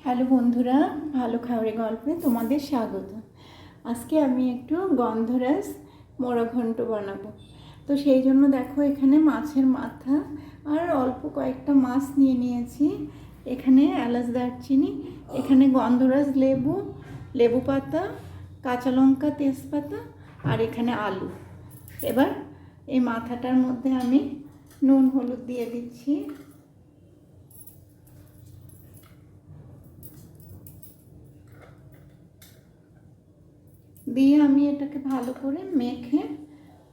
Hello বন্ধুরা, ভালো খাবারের গল্পে তোমাদের স্বাগত। আজকে আমি একটু গন্ধরাজ মোড়া ঘন্ট বানাবো। তো সেই জন্য দেখো, এখানে মাছের মাথা আর অল্প কয়েকটা মাছ নিয়ে নিয়েছি। এখানে এলাচ, দারচিনি, এখানে গন্ধরাজ লেবু, লেবু পাতা, কাঁচা লঙ্কা, তেজপাতা আর এখানে আলু। এবার এই মাথাটার মধ্যে আমি নুন হলুদ দিয়ে দিচ্ছি। দিয়ে আমি এটাকে ভালো করে মেখে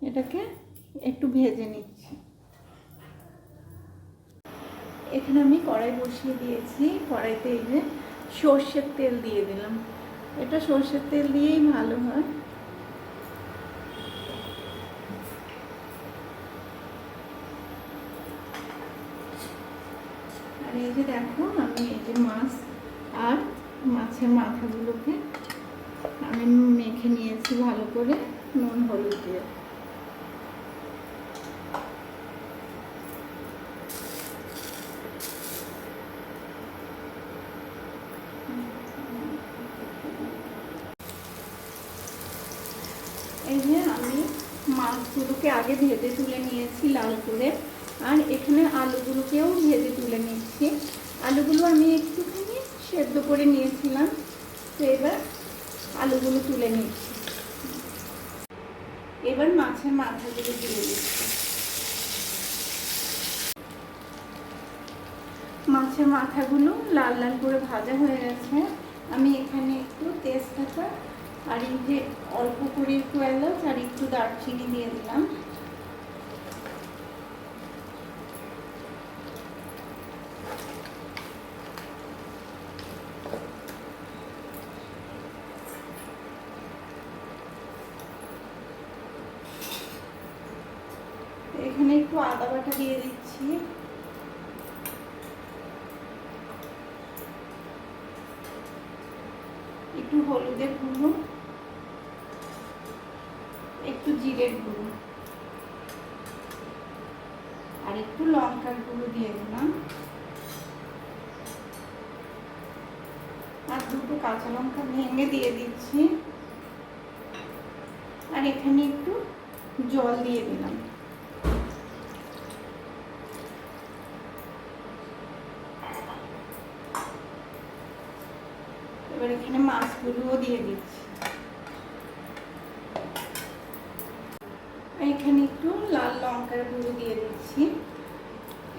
এটাকে একটু ভেজে নিচ্ছি। এখানে আমি কড়াই বসিয়ে দিয়েছি। কড়াইতে এই যে সর্ষের তেল দিয়ে দিলাম। এটা সর্ষের তেল দিয়েই ভালো হয়। আর এই যে দেখো, আমি এই যে মাছ আর মাছের মাথাগুলোকে আমি মেখে নিয়েছি ভালো করে নুন হলুদ দিয়ে। এই যে আমি মাছগুলোকে আগে ভেজে তুলে নিয়েছি লাল করে, আর এখানে আলুগুলোকেও ভেজে তুলে নিচ্ছি। আলুগুলো আমি একটুখানি সেদ্ধ করে নিয়েছিলাম, তো এবার আলুগুলো তুলে নিচ্ছি। এবার মাছের মাথাগুলো দিয়ে দিচ্ছি। মাছের মাথাগুলো লাল লাল করে ভাজা হয়ে গেছে। আমি এখানে একটু তেজপাতা আর এই যে অল্প করে একটু এলাচ আর একটু দারচিনি দিয়ে দিলাম। এখানে একটু আদা বাটা দিয়ে দিচ্ছি। একটু হলুদের গুঁড়ো, একটু জিরের গুঁড়ো আর একটু লঙ্কার গুঁড়ো দিয়ে দিলাম, আর দুটো কাঁচা লঙ্কা ভেঙে দিয়ে দিচ্ছি। আর এখানে একটু জল দিয়ে দিলাম। এবার এখানে মাছগুলোও দিয়ে দিচ্ছি। এখানে একটু লাল লঙ্কার গুঁড়ো দিয়ে দিচ্ছি।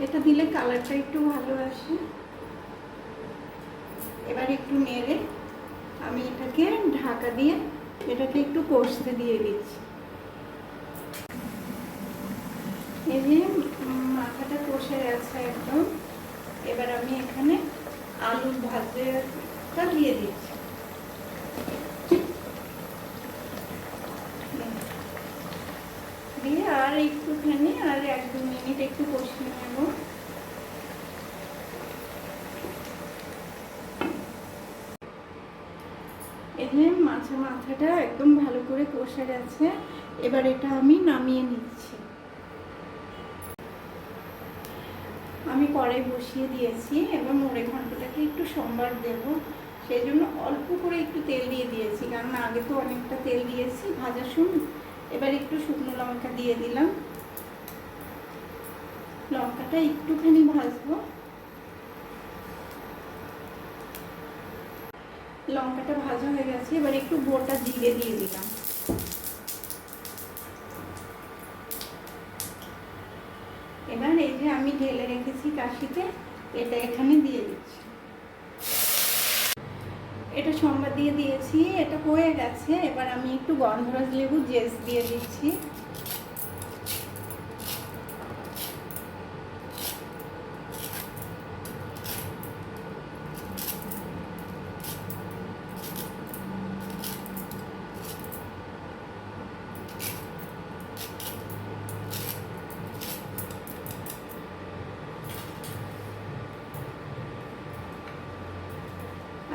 এটা দিলে কালারটা একটু ভালো আসে। এবার একটু নেড়ে আমি এটাকে ঢাকা দিয়ে এটাকে একটু কষতে দিয়ে দিচ্ছি। এই যে মাথাটা কষে গেছে একদম। এবার আমি এখানে আলু ভাজাটা দিয়ে দিচ্ছি। দিয়ে আর একটুখানি আর 1-2 মিনিট একটু কষিয়ে নেব। এখানে মাছের মাথাটা একদম ভালো করে কষে গেছে। এবার এটা আমি নামিয়ে নিচ্ছি। আমি কড়াই বসিয়ে দিয়েছি। এবার মোড়ে ঘন্টটাকে একটু সম্বার দেব, সেই জন্য অল্প করে একটু তেল দিয়ে দিয়েছি, কারণ আগে তো অনেকটা তেল দিয়েছি ভাজার সময়। এবার একটু শুকনো লঙ্কা দিয়ে দিলাম। লঙ্কাটা একটুখানি ভাজবো। লঙ্কাটা ভাজা হয়ে গেছে। এবার একটু গোটা জিরে দিয়ে দিলাম। এবার এই যে আমি ঢেলে রেখেছি কাশিতে, এটা এখানে দিয়ে দিচ্ছি। এটা সম্বাদ দিয়ে দিয়েছি, এটা হয়ে গেছে। এবার আমি একটু গন্ধরাজ লেবু জেস দিয়ে দিচ্ছি।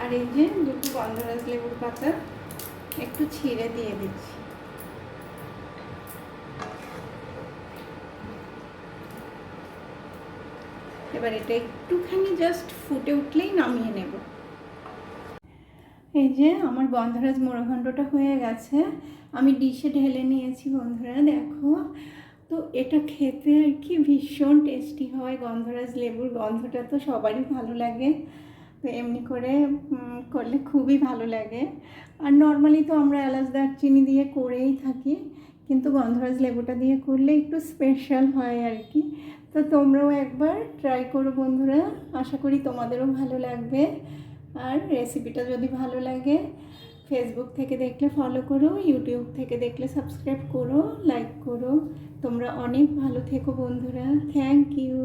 আর এই যে দুটো গন্ধরাজ লেবুর পাতা একটু ছিঁড়ে দিয়ে দিচ্ছি। এবার এটা একটুখানি জাস্ট ফুটে উঠলেই নামিয়ে নেব। এই যে আমার গন্ধরাজ মোড়াঘণ্টটা হয়ে গেছে, আমি ডিশে ঢেলে নিয়েছি বন্ধুরা, দেখো। তো এটা খেতে আর কি ভীষণ টেস্টি হয়, গন্ধরাজ লেবুর গন্ধটা তো সবারই ভালো লাগে। তো এমনি করে করলে খুবই ভালো লাগে। আর নর্মালি তো আমরা এলাচ দারচিনি দিয়ে করেই থাকি, কিন্তু গন্ধরাজ লেবুটা দিয়ে করলে একটু স্পেশাল হয় আর কি। তো তোমরাও একবার ট্রাই করো বন্ধুরা, আশা করি তোমাদেরও ভালো লাগবে। আর রেসিপিটা যদি ভালো লাগে, ফেসবুক থেকে দেখলে ফলো করো, ইউটিউব থেকে দেখলে সাবস্ক্রাইব করো, লাইক করো। তোমরা অনেক ভালো থেকো বন্ধুরা, থ্যাংক ইউ।